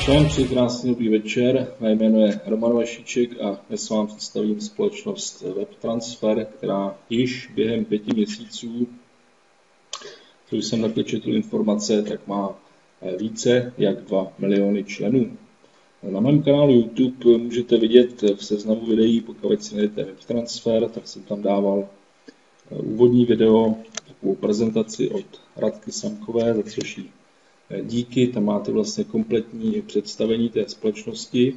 Všem přeji krásný dobrý večer, mé jméno je Roman Vašíček a dnes vám představím společnost WebTransfer, která již během 5 měsíců, co jsem takhle četl informace, tak má více jak 2 miliony členů. Na mém kanálu YouTube můžete vidět v seznamu videí, pokud si najdete WebTransfer, tak jsem tam dával úvodní video, takovou prezentaci od Radky Samkové, za což jí díky, tam máte vlastně kompletní představení té společnosti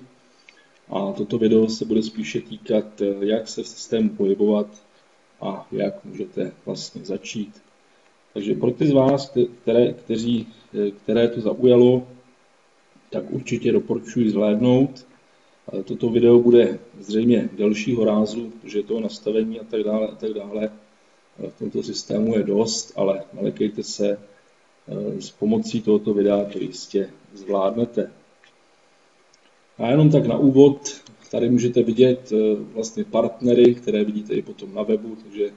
a toto video se bude spíše týkat, jak se v systému pohybovat a jak můžete vlastně začít. Takže pro ty z vás, které to zaujalo, tak určitě doporučuji zhlédnout. Toto video bude zřejmě delšího rázu, protože toho nastavení a tak dále v tomto systému je dost, ale nelekejte se, s pomocí tohoto videa to jistě zvládnete. A jenom tak na úvod, tady můžete vidět vlastně partnery, které vidíte i potom na webu, takže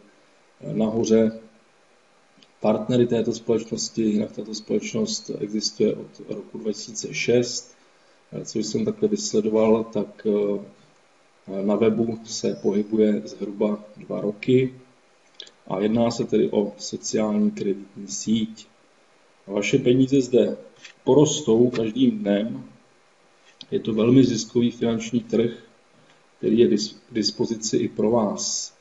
nahoře partnery této společnosti. Jinak tato společnost existuje od roku 2006, co jsem takhle vysledoval, tak na webu se pohybuje zhruba 2 roky a jedná se tedy o sociální kreditní síť. Vaše peníze zde porostou každým dnem. Je to velmi ziskový finanční trh, který je k dispozici i pro vás.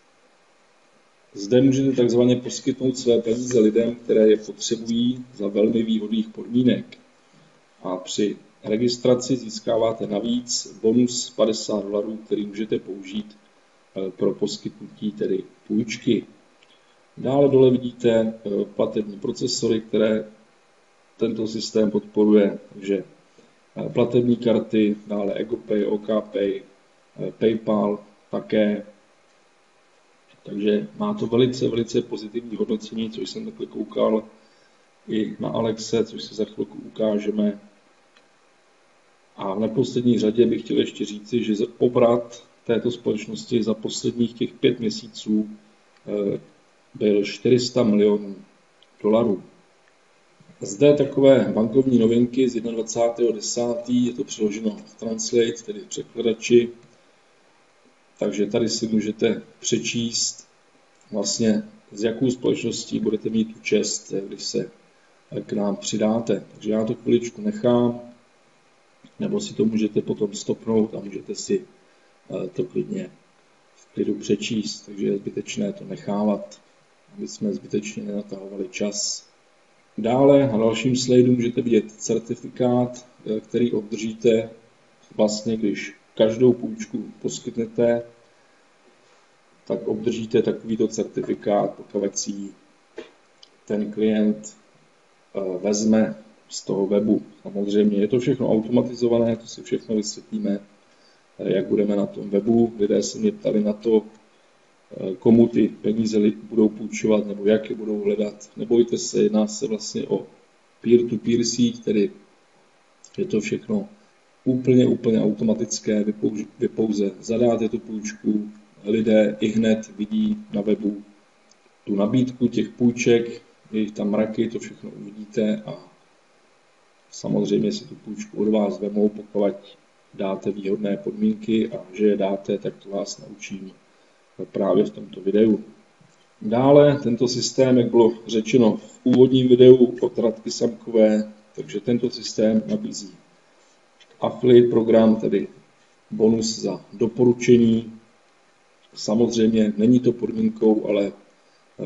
Zde můžete takzvaně poskytnout své peníze lidem, které je potřebují za velmi výhodných podmínek. A při registraci získáváte navíc bonus $50, který můžete použít pro poskytnutí tedy půjčky. Dále dole vidíte platební procesory, které tento systém podporuje, takže platební karty, dále EgoPay, OKPay, PayPal také. Takže má to velice pozitivní hodnocení, což jsem takhle koukal i na Alexe, což si za chvilku ukážeme. A v neposlední řadě bych chtěl ještě říci, že obrat této společnosti za posledních těch 5 měsíců byl $400 milionů. Zde takové bankovní novinky z 21.10. Je to přeloženo v Translate, tedy v překladači. Takže tady si můžete přečíst vlastně, s jakou společností budete mít tu čest, když se k nám přidáte. Takže já to chviličku nechám, nebo si to můžete potom stopnout a můžete si to klidně v klidu přečíst. Takže je zbytečné to nechávat, aby jsme zbytečně nenatahovali čas. Dále na dalším slajdu můžete vidět certifikát, který obdržíte vlastně, když každou půjčku poskytnete, tak obdržíte takovýto certifikát, pokud si ten klient vezme z toho webu. Samozřejmě je to všechno automatizované, to si všechno vysvětlíme, jak budeme na tom webu. Lidé se mě ptali na to, komu ty peníze budou půjčovat nebo jak je budou hledat. Nebojte se, jedná se vlastně o peer-to-peer síť, tedy je to všechno úplně automatické. Vy pouze zadáte tu půjčku, lidé ihned vidí na webu tu nabídku těch půjček, je jich tam mraky, to všechno uvidíte a samozřejmě si tu půjčku od vás vemou, pokud dáte výhodné podmínky a že je dáte, tak to vás naučím právě v tomto videu. Dále tento systém, jak bylo řečeno v úvodním videu od Radky Samkové, takže tento systém nabízí affiliate program, tedy bonus za doporučení. Samozřejmě není to podmínkou, ale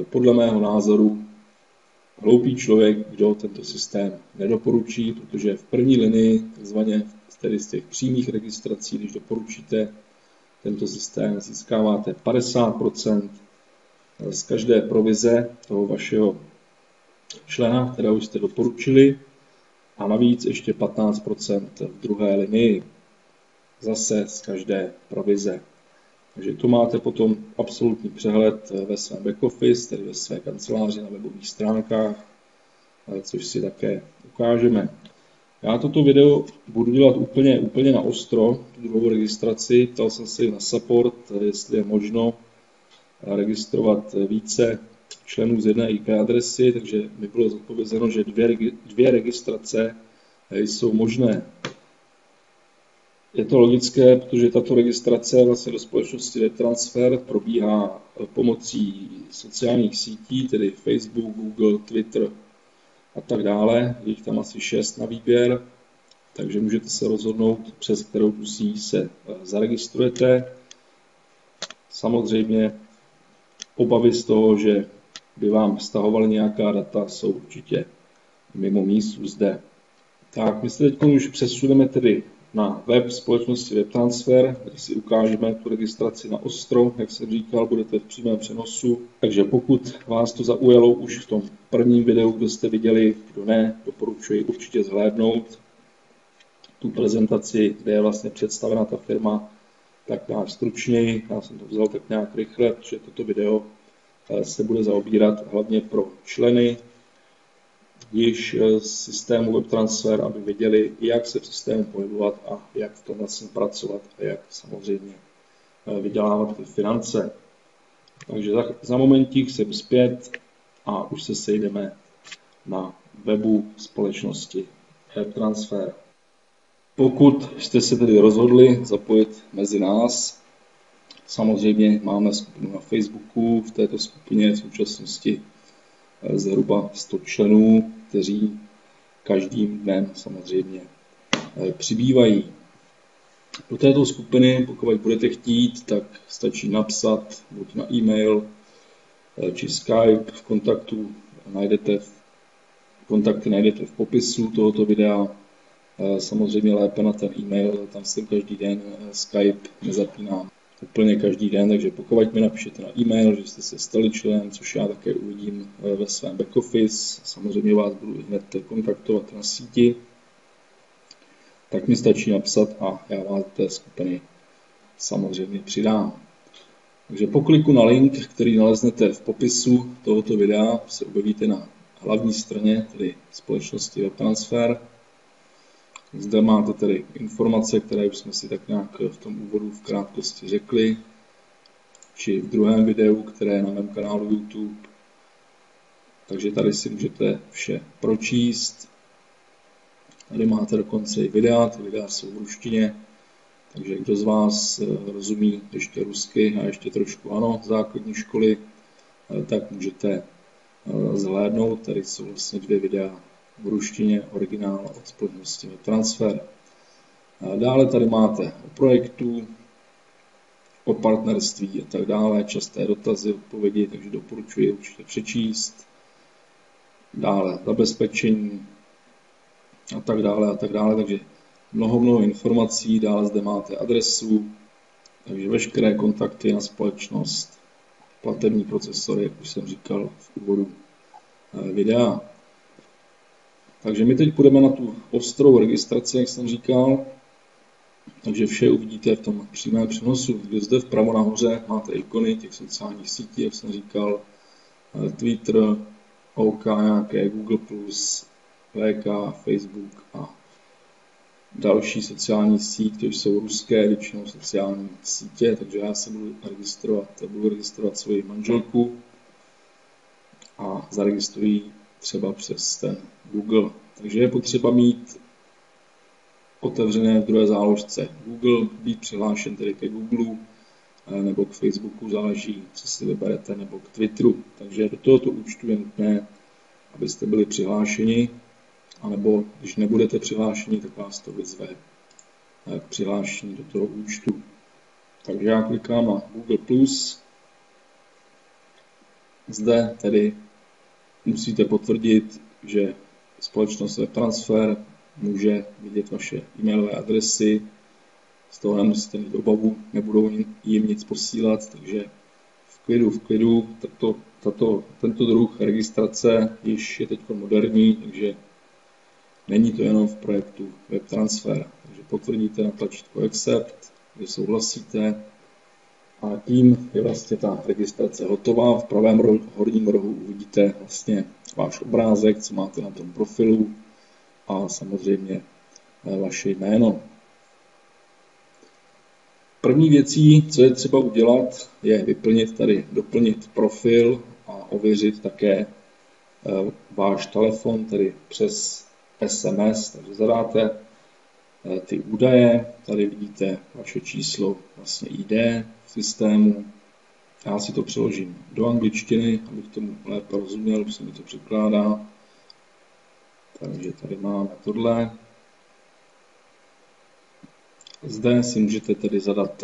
podle mého názoru hloupý člověk, kdo tento systém nedoporučí, protože v první linii, takzvaně tedy z těch přímých registrací, když doporučíte tento systém, získáváte 50% z každé provize toho vašeho člena, kterého jste doporučili, a navíc ještě 15% v druhé linii, zase z každé provize. Takže tu máte potom absolutní přehled ve svém backoffice, tedy ve své kanceláři na webových stránkách, což si také ukážeme. Já toto video budu dělat úplně na ostro, tu druhou registraci. Ptal jsem se na support, jestli je možno registrovat více členů z jedné IP adresy, takže mi bylo zodpovězeno, že dvě registrace jsou možné. Je to logické, protože tato registrace vlastně do společnosti WebTransfer probíhá pomocí sociálních sítí, tedy Facebook, Google, Twitter a tak dále. Je jich tam asi 6 na výběr, takže můžete se rozhodnout, přes kterou tu síť se zaregistrujete. Samozřejmě obavy z toho, že by vám stahovaly nějaká data, jsou určitě mimo mísu zde. Tak, my se teď už přesuneme tedy na web společnosti WebTransfer, kde si ukážeme tu registraci na ostro, jak jsem říkal, budete v přímém přenosu. Takže pokud vás to zaujalo už v tom prvním videu, kdo jste viděli, kdo ne, doporučuji určitě zhlédnout tu prezentaci, kde je vlastně představena ta firma, tak nějak stručněji. Já jsem to vzal tak nějak rychle, protože toto video se bude zaobírat hlavně pro členy již z systému WebTransfer, aby věděli, jak se v systému pohybovat a jak v tom vlastně pracovat a jak samozřejmě vydělávat ty finance. Takže za momentík jsem zpět a už se sejdeme na webu společnosti WebTransfer. Pokud jste se tedy rozhodli zapojit mezi nás, samozřejmě máme skupinu na Facebooku, v této skupině v současnosti zhruba 100 členů, kteří každým dnem samozřejmě přibývají. Do této skupiny, pokud budete chtít, tak stačí napsat buď na e-mail či Skype. Kontakty najdete v popisu tohoto videa. Samozřejmě lépe na ten e-mail, tam jsem každý den, Skype nezapínám úplně každý den, takže pokud mi napíšete na e-mail, že jste se stali členem, což já také uvidím ve svém back office, samozřejmě vás budu hned kontaktovat na síti, tak mi stačí napsat a já vás do té skupiny samozřejmě přidám. Takže po kliku na link, který naleznete v popisu tohoto videa, se objevíte na hlavní straně, tedy společnosti WebTransfer. Zde máte tedy informace, které už jsme si tak nějak v tom úvodu v krátkosti řekli, či v druhém videu, které je na mém kanálu YouTube. Takže tady si můžete vše pročíst. Tady máte dokonce i videa, ty videa jsou v ruštině, takže kdo z vás rozumí ještě rusky a ještě trošku ano, základní školy, tak můžete zhlédnout. Tady jsou vlastně 2 videa v ruštině, originál od společnosti WebTransfer. Dále tady máte o projektu, o partnerství a tak dále, časté dotazy, odpovědi, takže doporučuji určitě přečíst. Dále zabezpečení a tak dále, takže mnoho informací. Dále zde máte adresu, takže veškeré kontakty na společnost, platební procesory, jak už jsem říkal v úvodu videa. Takže my teď půjdeme na tu ostrou registraci, jak jsem říkal. Takže vše uvidíte v tom přímém přenosu. Kde zde vpravo nahoře máte ikony těch sociálních sítí, jak jsem říkal, Twitter, OK, nějaké Google+, VK, Facebook a další sociální síť, to jsou ruské většinou sociální sítě, takže já se budu registrovat svoji manželku a zaregistruji třeba přes ten Google. Takže je potřeba mít otevřené v druhé záložce Google, být přihlášen tedy ke Google nebo k Facebooku, záleží, co si vyberete, nebo k Twitteru. Takže do tohoto účtu je nutné, abyste byli přihlášeni, anebo když nebudete přihlášeni, tak vás to vyzve k přihlášení do toho účtu. Takže já klikám na Google+. Zde tedy musíte potvrdit, že společnost WebTransfer může vidět vaše e-mailové adresy, z toho nemusíte mít obavu, nebudou jim nic posílat, takže v klidu, tento druh registrace již je teď moderní, takže není to jenom v projektu WebTransfer. Takže potvrdíte na tlačítko Accept, že souhlasíte a tím je vlastně ta registrace hotová. V pravém horním rohu uvidíte vlastně váš obrázek, co máte na tom profilu a samozřejmě vaše jméno. První věcí, co je třeba udělat, je doplnit profil a ověřit také váš telefon, tedy přes SMS. Takže zadáte ty údaje. Tady vidíte vaše číslo, vlastně ID v systému. Já si to přeložím do angličtiny, abych tomu lépe rozuměl, protože se mi to překládá. Takže tady máme tohle. Zde si můžete tedy zadat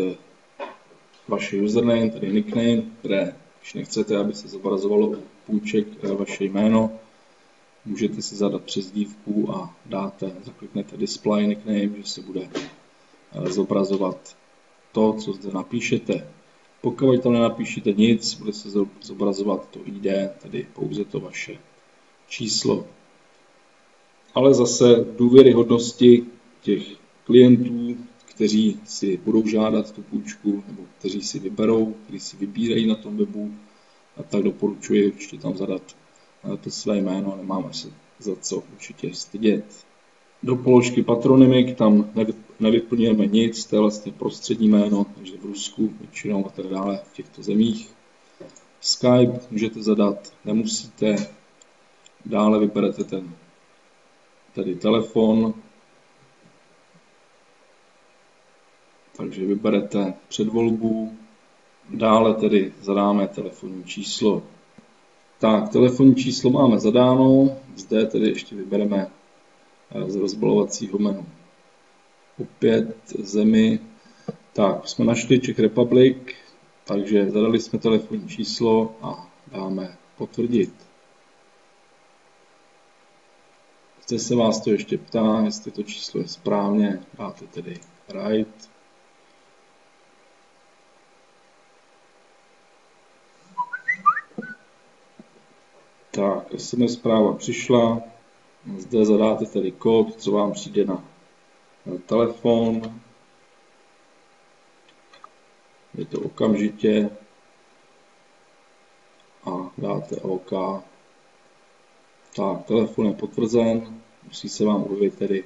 vaše username, tedy nickname, které, když nechcete, aby se zobrazovalo u půjček vaše jméno, můžete si zadat přezdívku a zakliknete display nickname, že se bude zobrazovat to, co zde napíšete. Pokud tam nenapíšete nic, bude se zobrazovat to ID, tedy pouze to vaše číslo. Ale zase důvěryhodnosti těch klientů, kteří si budou žádat tu půjčku, nebo kteří si vyberou, kteří si vybírají na tom webu, a tak doporučuji určitě tam zadat to své jméno, nemáme se za co určitě stydět. Do položky patronymik tam nevyplňujeme nic, to je vlastně prostřední jméno, takže v Rusku většinou a tak dále v těchto zemích. Skype můžete zadat, nemusíte, dále vyberete tady telefon, takže vyberete předvolbu, dále tedy zadáme telefonní číslo. Tak, telefonní číslo máme zadáno, zde tedy ještě vybereme z rozbalovacího menu opět zemi. Tak, jsme našli Czech Republic, takže zadali jsme telefonní číslo a dáme potvrdit. Zde se vás to ještě ptá, jestli to číslo je správně, dáte tedy right. Tak, SMS zpráva přišla, zde zadáte tedy kód, co vám přijde na telefon. Je to okamžitě a dáte OK. Tak, telefon je potvrzen, musí se vám objevit tedy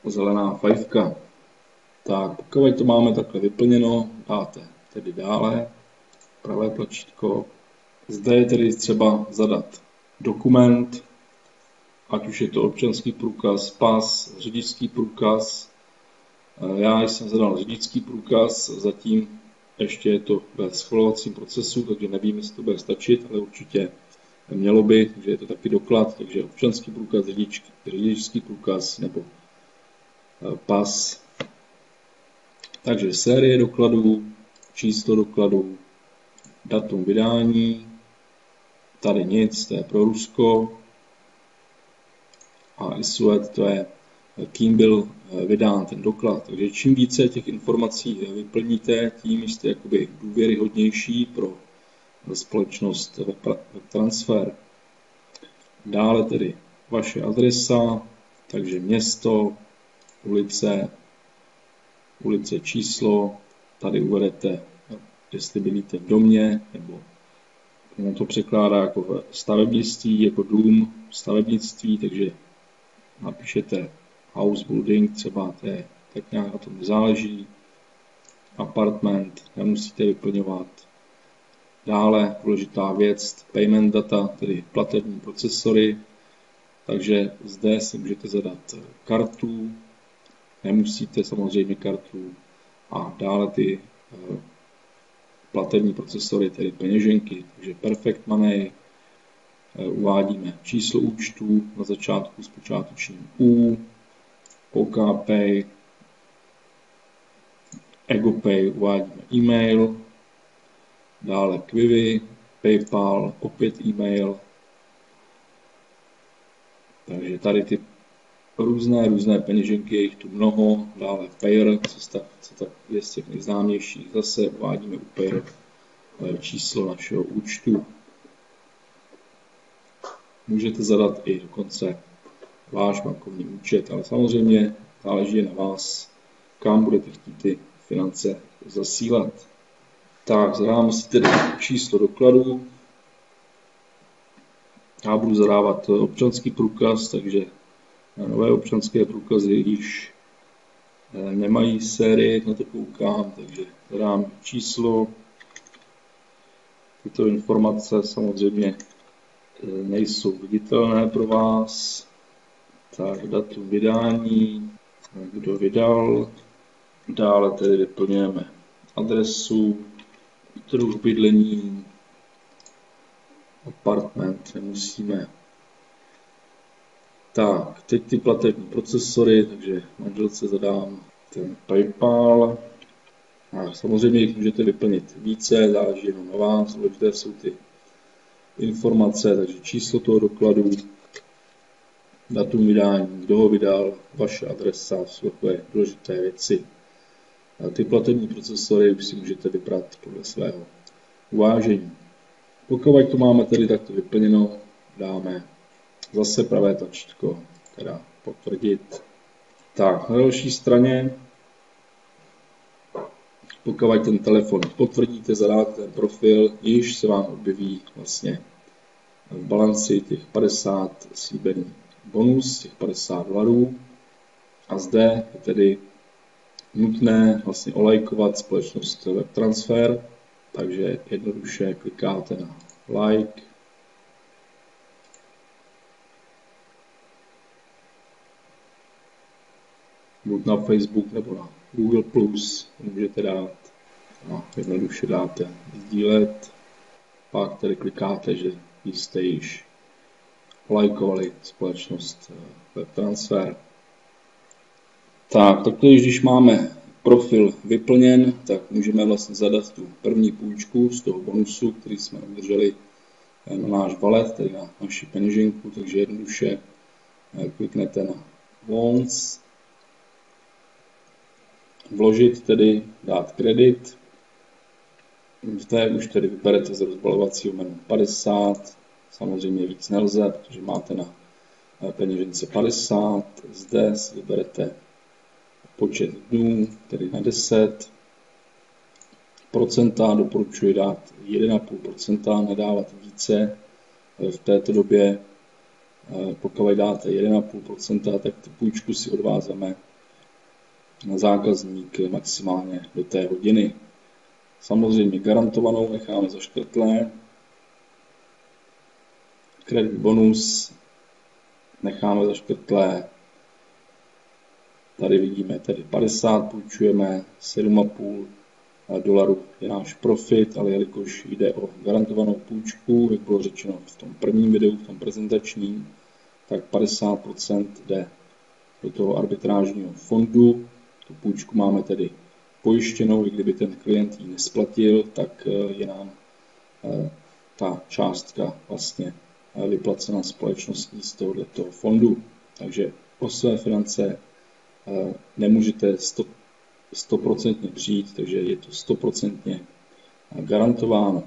zelená fajfka. Tak, pokud to máme takhle vyplněno, dáte tedy dále, pravé tlačítko. Zde je tedy třeba zadat dokument, ať už je to občanský průkaz, pas, řidičský průkaz. Já jsem zadal řidičský průkaz, zatím ještě je to ve schvalovacím procesu, takže nevím, jestli to bude stačit, ale určitě mělo by, takže je to taky doklad, takže občanský průkaz, řidičský průkaz nebo pas. Takže série dokladů, číslo dokladů, datum vydání, tady nic, to je pro Rusko, a ISUET, to je kým byl vydán ten doklad. Takže čím více těch informací vyplníte, tím jste jakoby důvěryhodnější pro společnost WebTransfer. Dále tedy vaše adresa, takže město, ulice, číslo, tady uvedete, jestli bydlíte v domě, nebo on to překládá jako stavebnictví, jako dům, stavebnictví, takže napíšete house building, třeba to je tak nějak na tom záleží, apartment, nemusíte vyplňovat. Dále důležitá věc, payment data, tedy platební procesory, takže zde si můžete zadat kartu, nemusíte samozřejmě kartu, a dále ty platební procesory, tedy peněženky, takže Perfect Money, uvádíme číslo účtu na začátku s počátečním U, OKPay, EgoPay, uvádíme e-mail, dále Quivi, PayPal, opět e-mail. Takže tady ty různé peněženky, je jich tu mnoho, dále Payer, co tak je z těch nejznámějších, zase uvádíme u Payer číslo našeho účtu. Můžete zadat i dokonce váš bankovní účet, ale samozřejmě záleží na vás, kam budete chtít ty finance zasílat. Tak, zadáme si tedy číslo dokladu. Já budu zadávat občanský průkaz, takže nové občanské průkazy již nemají sérii, na to koukám, takže zadám číslo. Tyto informace samozřejmě nejsou viditelné pro vás. Tak, datum vydání, kdo vydal, dále tedy vyplňujeme adresu, druh bydlení, apartment, nemusíme. Tak, teď ty platební procesory, takže manželce zadám ten PayPal. A samozřejmě jich můžete vyplnit více, záleží jenom na vás, důležité jsou ty informace, takže číslo toho dokladu, datum vydání, kdo ho vydal, vaše adresa, jsou takové důležité věci. A ty platební procesory už si můžete vybrat podle svého uvážení. Pokud to máme tedy takto vyplněno, dáme zase pravé tlačítko, teda potvrdit. Tak, na další straně, pokud ten telefon potvrdíte, zadáte ten profil, již se vám objeví vlastně v balanci těch 50 slíbený bonus, těch $50. A zde je tedy nutné vlastně olajkovat společnost WebTransfer, takže jednoduše klikáte na like, buď na Facebook nebo na Google+, můžete dát a jednoduše dáte sdílet, pak tedy klikáte, že jste již lajkovali společnost WebTransfer. Tak, takto když máme profil vyplněn, tak můžeme vlastně zadat tu první půjčku z toho bonusu, který jsme udrželi na náš wallet, tedy na naši peněženku, takže jednoduše kliknete na Loans, vložit tedy, dát kredit, zde už tedy vyberete z rozbalovacího menu 50, samozřejmě víc nelze, protože máte na peněžence 50, zde si vyberete počet dnů, tedy na 10, procenta doporučuji dát 1,5%, nedávat více v této době. Pokud dáte 1,5%, tak tu půjčku si odvázeme na zákazník maximálně do té hodiny. Samozřejmě garantovanou necháme zaškrtlé. Kredit bonus necháme zaškrtlé. Tady vidíme tedy 50, půjčujeme $7,5 je náš profit, ale jelikož jde o garantovanou půjčku, jak bylo řečeno v tom prvním videu, v tom prezentačním, tak 50% jde do toho arbitrážního fondu. Tu půjčku máme tedy pojištěnou, i kdyby ten klient ji nesplatil, tak je nám ta částka vlastně vyplacena společností z tohoto fondu. Takže o své finance nemůžete 100% přijít, takže je to 100% garantováno.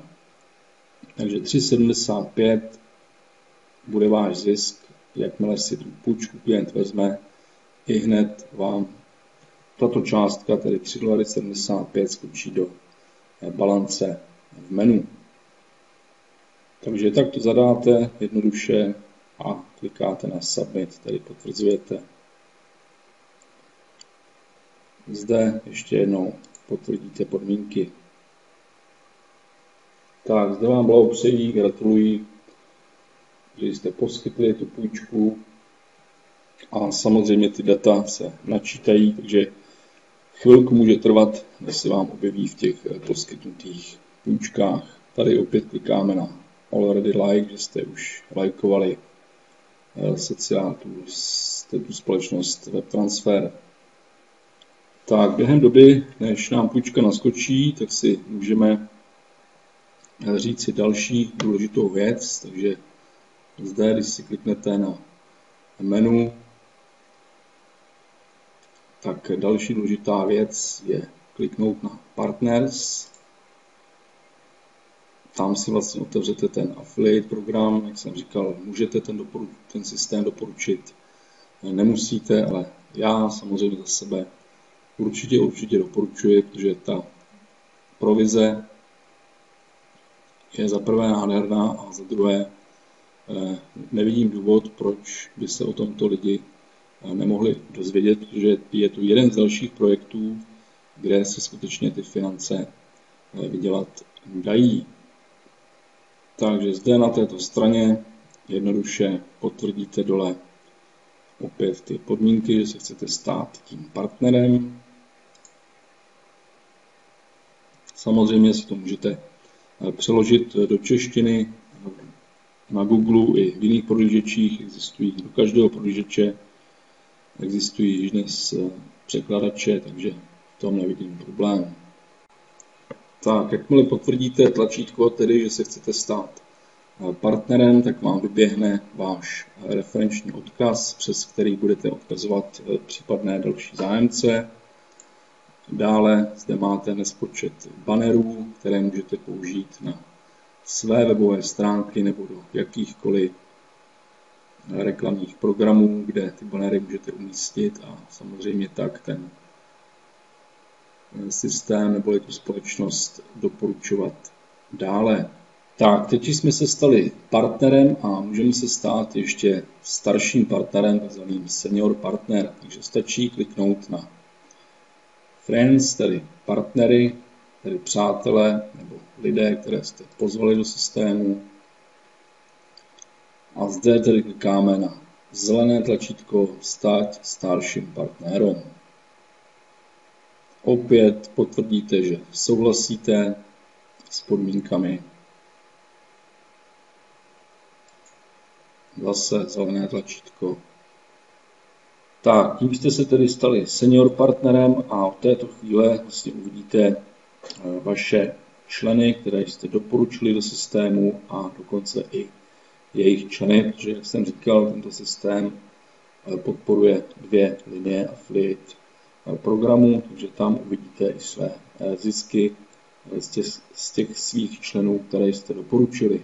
Takže 3,75 bude váš zisk, jakmile si tu půjčku klient vezme, i hned vám tato částka, tedy $3,75, skočí do balance v menu. Takže tak to zadáte jednoduše a klikáte na Submit, tedy potvrzujete. Zde ještě jednou potvrdíte podmínky. Tak, zde vám blahopřeji, gratuluji, že jste poskytli tu půjčku a samozřejmě ty data se načítají, takže chvilku může trvat, než se vám objeví v těch poskytnutých půjčkách. Tady opět klikáme na Already Like, že jste už lajkovali tu společnost WebTransfer. Tak během doby, než nám půjčka naskočí, tak si můžeme říct si další důležitou věc. Takže zde, když si kliknete na menu, tak další důležitá věc je kliknout na Partners. Tam si vlastně otevřete ten affiliate program, jak jsem říkal, můžete ten systém doporučit, nemusíte, ale já samozřejmě za sebe určitě doporučuji, protože ta provize je za prvé nádherná a za druhé nevidím důvod, proč by se o tomto lidi nemohli dozvědět, protože je to jeden z dalších projektů, kde se skutečně ty finance vydělat dají. Takže zde na této straně jednoduše potvrdíte dole opět ty podmínky, že se chcete stát tím partnerem. Samozřejmě si to můžete přeložit do češtiny na Google i v jiných prohlížečích. Existují do každého prohlížeče, existují již dnes překladače, takže v tom nevidím problém. Tak, jakmile potvrdíte tlačítko, tedy že se chcete stát partnerem, tak vám vyběhne váš referenční odkaz, přes který budete odkazovat případné další zájemce. Dále zde máte nespočet bannerů, které můžete použít na své webové stránky nebo do jakýchkoliv reklamních programů, kde ty bannery můžete umístit a samozřejmě tak ten systém nebo tu společnost doporučovat dále. Tak, teď jsme se stali partnerem a můžeme se stát ještě starším partnerem, takzvaným senior partner, takže stačí kliknout na friends, tedy partnery, tedy přátelé nebo lidé, které jste pozvali do systému. A zde tedy klikáme na zelené tlačítko Stať starším partnerom. Opět potvrdíte, že souhlasíte s podmínkami. Zase zelené tlačítko. Tak, tím jste se tedy stali senior partnerem a od této chvíle vlastně uvidíte vaše členy, které jste doporučili do systému a dokonce i jejich členy, protože, jak jsem říkal, tento systém podporuje 2 linie affiliate programu, takže tam uvidíte i své zisky z těch svých členů, které jste doporučili.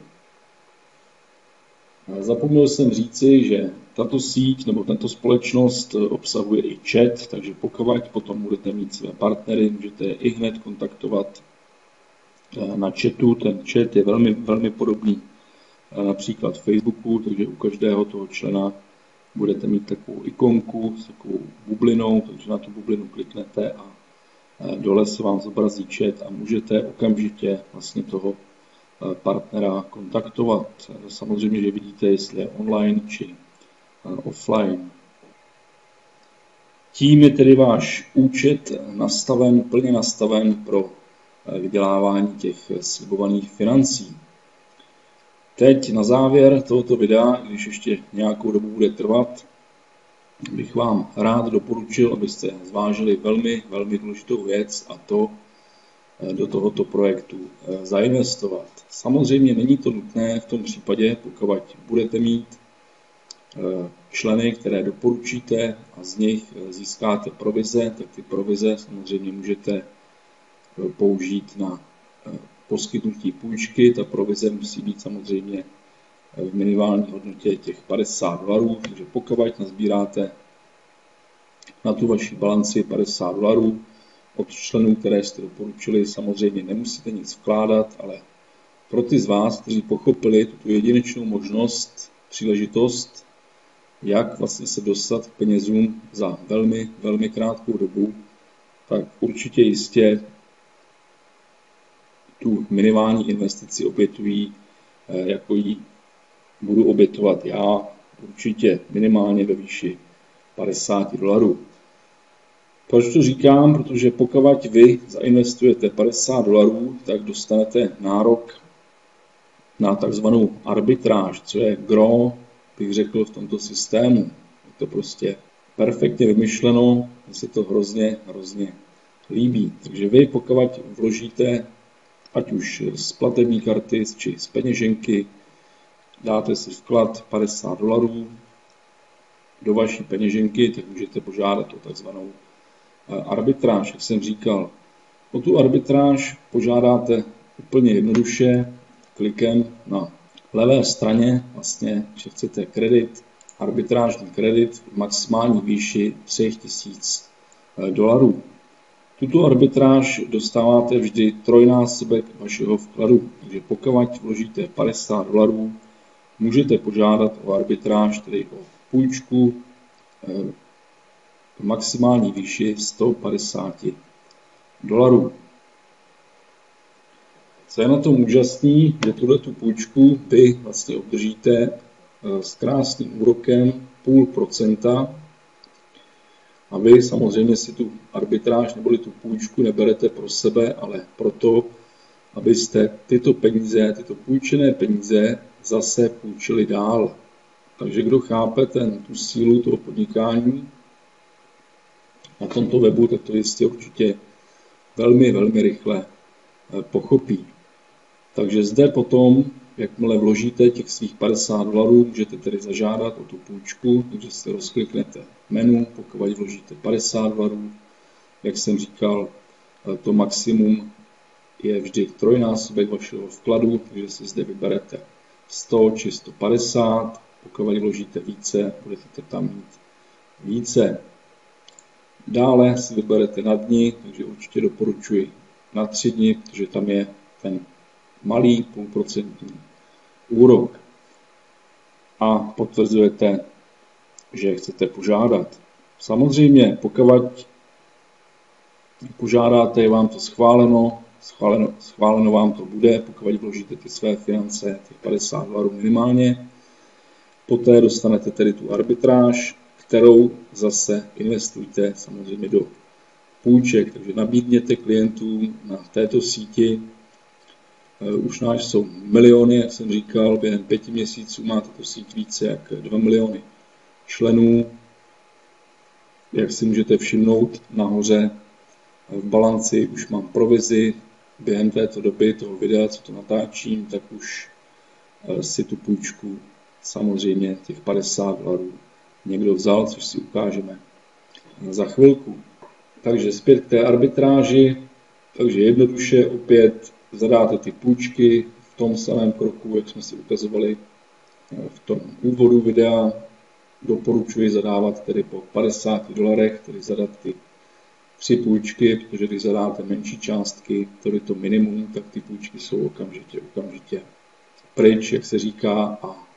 Zapomněl jsem říci, že tato síť nebo tato společnost obsahuje i chat, takže pokud potom budete mít své partnery, můžete je i hned kontaktovat na chatu. Ten chat je velmi, velmi podobný například Facebooku, takže u každého toho člena budete mít takovou ikonku s takovou bublinou, takže na tu bublinu kliknete a dole se vám zobrazí chat a můžete okamžitě vlastně toho partnera kontaktovat. Samozřejmě, že vidíte, jestli je online či offline. Tím je tedy váš účet nastaven, plně nastaven pro vydělávání těch slibovaných financí. Teď na závěr tohoto videa, když ještě nějakou dobu bude trvat, bych vám rád doporučil, abyste zvážili velmi, velmi důležitou věc, a to do tohoto projektu zainvestovat. Samozřejmě není to nutné v tom případě, pokud budete mít členy, které doporučíte a z nich získáte provize, tak ty provize samozřejmě můžete použít na poskytnutí půjčky. Ta provize musí být samozřejmě v minimální hodnotě těch $50, takže pokud nazbíráte na tu vaši balanci $50 od členů, které jste doporučili, samozřejmě nemusíte nic vkládat, ale pro ty z vás, kteří pochopili tuto jedinečnou možnost, příležitost, jak vlastně se dostat k penězům za velmi, velmi krátkou dobu, tak určitě jistě tu minimální investici obětují, jako ji budu obětovat já, určitě minimálně ve výši $50. Proč to říkám? Protože pokud vy zainvestujete $50, tak dostanete nárok na takzvanou arbitráž, co je gro, bych řekl, v tomto systému. Je to prostě perfektně vymyšleno, mně se to hrozně, hrozně líbí. Takže vy, pokud vložíte, ať už z platební karty, či z peněženky, dáte si vklad $50 do vaší peněženky, tak můžete požádat o takzvanou arbitráž, jak jsem říkal. O tu arbitráž požádáte úplně jednoduše klikem na levé straně, vlastně, že chcete kredit, arbitrážní kredit v maximální výši $3000. Tuto arbitráž dostáváte vždy trojnásobek vašeho vkladu, takže pokud vložíte $50, můžete požádat o arbitráž, tedy o půjčku v maximální výši $150. Co je na tom úžasný, že tuhletu půjčku vy vlastně obdržíte s krásným úrokem 0,5%. A vy samozřejmě si tu arbitráž neboli tu půjčku neberete pro sebe, ale proto, abyste tyto peníze, tyto půjčené peníze zase půjčili dál. Takže kdo chápe tu sílu toho podnikání na tomto webu, tak to jistě určitě velmi, velmi rychle pochopí. Takže zde potom, jakmile vložíte těch svých $50, můžete tedy zažádat o tu půjčku, takže si rozkliknete menu, pokud vložíte $50, jak jsem říkal, to maximum je vždy trojnásobek vašeho vkladu, takže si zde vyberete 100 či 150, pokud vložíte více, budete tam mít více. Dále si vyberete na dni, takže určitě doporučuji na 3 dny, protože tam je ten malý 0,5% úrok. A potvrzujete, že chcete požádat. Samozřejmě, pokud požádáte, je vám to schváleno vám to bude, pokud vložíte ty své finance, těch $50 minimálně. Poté dostanete tedy tu arbitráž, kterou zase investujte samozřejmě do půjček, takže nabídněte klientům na této síti. Už náš jsou miliony, jak jsem říkal, během 5 měsíců má tato síť více jak 2 miliony členů. Jak si můžete všimnout nahoře v balanci už mám provizi. Během této doby toho videa, co to natáčím, tak už si tu půjčku samozřejmě těch $50 někdo vzal, což si ukážeme za chvilku. Takže zpět k té arbitráži. Takže jednoduše opět zadáte ty půjčky v tom samém kroku, jak jsme si ukazovali v tom úvodu videa. Doporučuji zadávat tedy po $50, tedy zadat ty 3 půjčky, protože když zadáte menší částky, tedy to minimum, tak ty půjčky jsou okamžitě pryč, jak se říká, a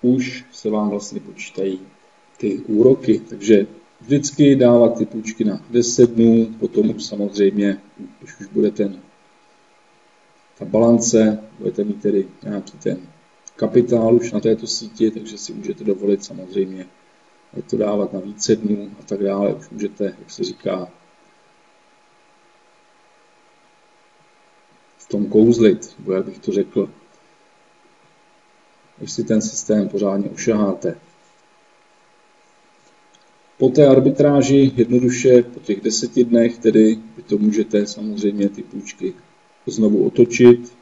už se vám vlastně počítají ty úroky. Takže vždycky dávat ty půjčky na 10 dnů, potom už samozřejmě, když už bude ta balance, budete mít tedy nějaký ten kapitál už na této síti, takže si můžete dovolit samozřejmě to dávat na více dnů a tak dále. Už můžete, jak se říká, v tom kouzlit, nebo jak bych to řekl, když si ten systém pořádně ošaháte. Po té arbitráži jednoduše po těch 10 dnech tedy vy to můžete samozřejmě ty půjčky znovu otočit,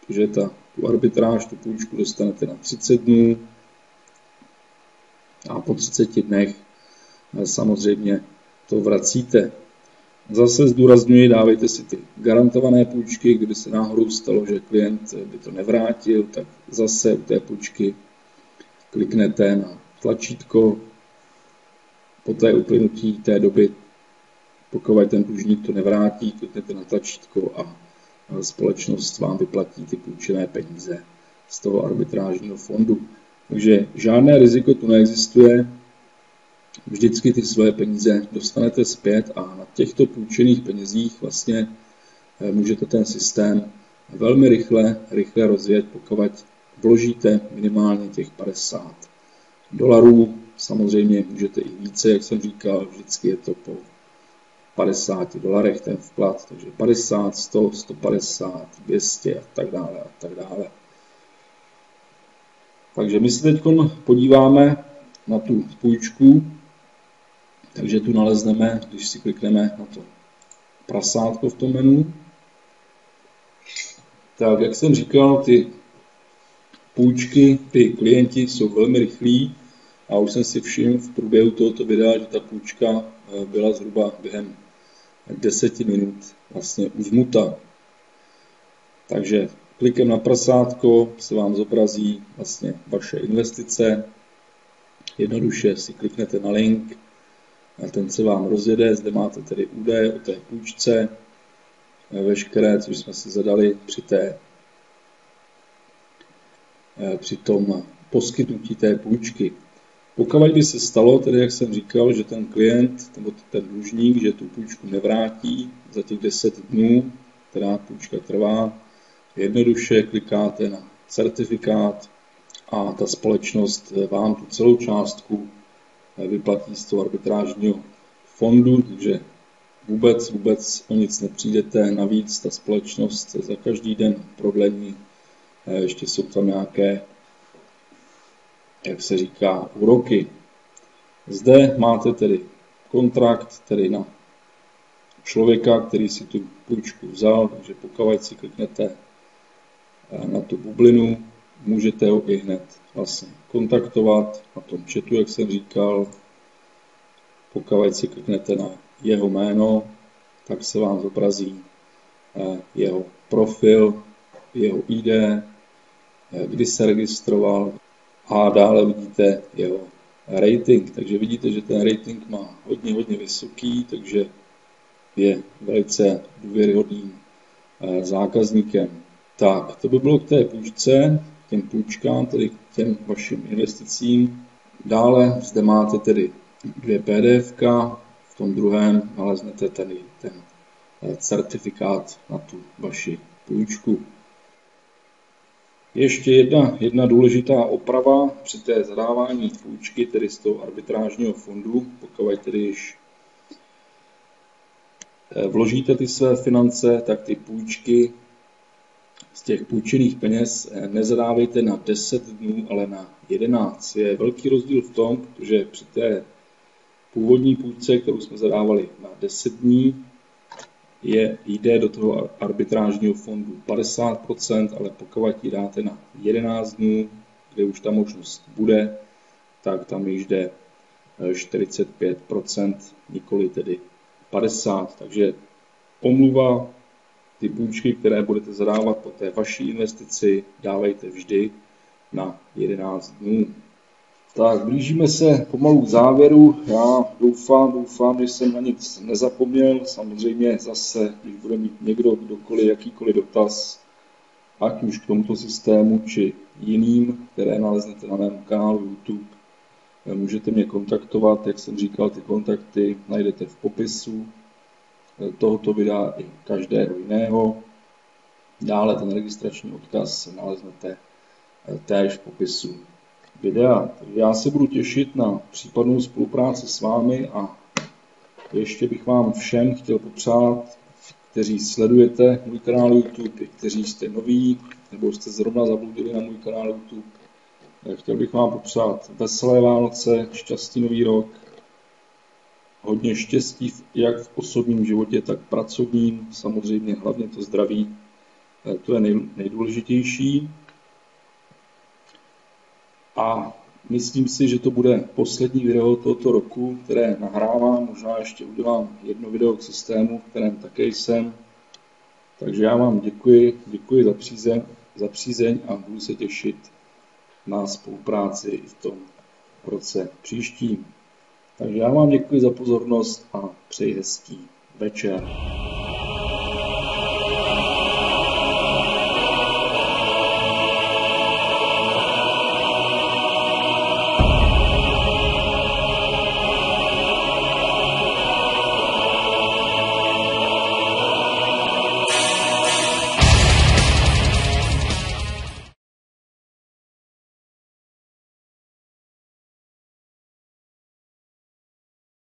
protože tu arbitráž, tu půjčku dostanete na 30 dnů a po 30 dnech samozřejmě to vracíte. Zase zdůrazňuji, dávejte si ty garantované půjčky, kdyby se náhodou stalo, že klient by to nevrátil, tak zase u té půjčky kliknete na tlačítko, po té uplynutí té doby, pokud ten dlužník to nevrátí, kliknete na tlačítko a společnost vám vyplatí ty půjčené peníze z toho arbitrážního fondu. Takže žádné riziko tu neexistuje, vždycky ty své peníze dostanete zpět a na těchto půjčených penězích vlastně můžete ten systém velmi rychle rozjet, pokud vložíte minimálně těch $50. Samozřejmě můžete i více, jak jsem říkal, vždycky je to po $50 ten vklad, takže 50, 100, 150, 200 a tak dále a tak dále. Takže my se teď podíváme na tu půjčku, takže tu nalezneme, když si klikneme na to prasátko v tom menu. Tak, jak jsem říkal, ty půjčky, ty klienti jsou velmi rychlí a už jsem si všiml v průběhu tohoto videa, že ta půjčka byla zhruba během 10 minut vlastně uzmuta. Takže klikem na prasátko se vám zobrazí vlastně vaše investice. Jednoduše si kliknete na link a ten se vám rozjede. Zde máte tedy údaje o té půjčce, veškeré, což jsme si zadali při tom poskytnutí té půjčky. Pokud by se stalo, tedy jak jsem říkal, že ten klient nebo ten dlužník, že tu půjčku nevrátí za těch 10 dnů, která půjčka trvá, jednoduše klikáte na certifikát a ta společnost vám tu celou částku vyplatí z toho arbitrážního fondu, takže vůbec o nic nepřijdete. Navíc ta společnost se za každý den prodlení, ještě jsou tam nějaké, jak se říká, úroky. Zde máte tedy kontrakt, tedy na člověka, který si tu půjčku vzal, takže pokud si kliknete na tu bublinu, můžete ho i hned vlastně kontaktovat na tom chatu, jak jsem říkal. Pokud si kliknete na jeho jméno, tak se vám zobrazí jeho profil, jeho ID, kdy se registroval a dále vidíte jeho rating. Takže vidíte, že ten rating má hodně vysoký, takže je velice důvěryhodným zákazníkem. Tak, to by bylo k té půjčce, k těm půjčkám, tedy k těm vašim investicím. Dále zde máte tedy 2 PDFka, v tom druhém naleznete tedy ten certifikát na tu vaši půjčku. Ještě jedna důležitá oprava při té zadávání půjčky, tedy z toho arbitrážního fondu, pokud tedy již vložíte ty své finance, tak ty půjčky z těch půjčených peněz nezadávejte na 10 dnů, ale na 11. Je velký rozdíl v tom, protože při té původní půjčce, kterou jsme zadávali na 10 dní, jde do toho arbitrážního fondu 50%, ale pokud ji dáte na 11 dnů, kde už ta možnost bude, tak tam již jde 45%, nikoli tedy 50%. Takže omluva, ty půjčky, které budete zadávat po té vaší investici, dávejte vždy na 11 dnů. Tak, blížíme se pomalu k závěru. Já doufám, že jsem na nic nezapomněl. Samozřejmě zase, když bude mít někdo, kdokoliv, jakýkoliv dotaz, ať už k tomuto systému, či jiným, které naleznete na mém kanálu YouTube, můžete mě kontaktovat. Jak jsem říkal, ty kontakty najdete v popisu tohoto videa i každého jiného. Dále ten registrační odkaz naleznete též v popisu videa. Takže já se budu těšit na případnou spolupráci s vámi a ještě bych vám všem chtěl popřát, kteří sledujete můj kanál YouTube, i kteří jste noví, nebo jste zrovna zabludili na můj kanál YouTube. Chtěl bych vám popřát veselé Vánoce, šťastný nový rok, hodně štěstí jak v osobním životě, tak pracovním, samozřejmě hlavně to zdraví, to je nejdůležitější. A myslím si, že to bude poslední video tohoto roku, které nahrávám. Možná ještě udělám jedno video k systému, v kterém také jsem. Takže já vám děkuji za přízeň a budu se těšit na spolupráci i v tom roce příštím. Takže já vám děkuji za pozornost a přeji hezký večer.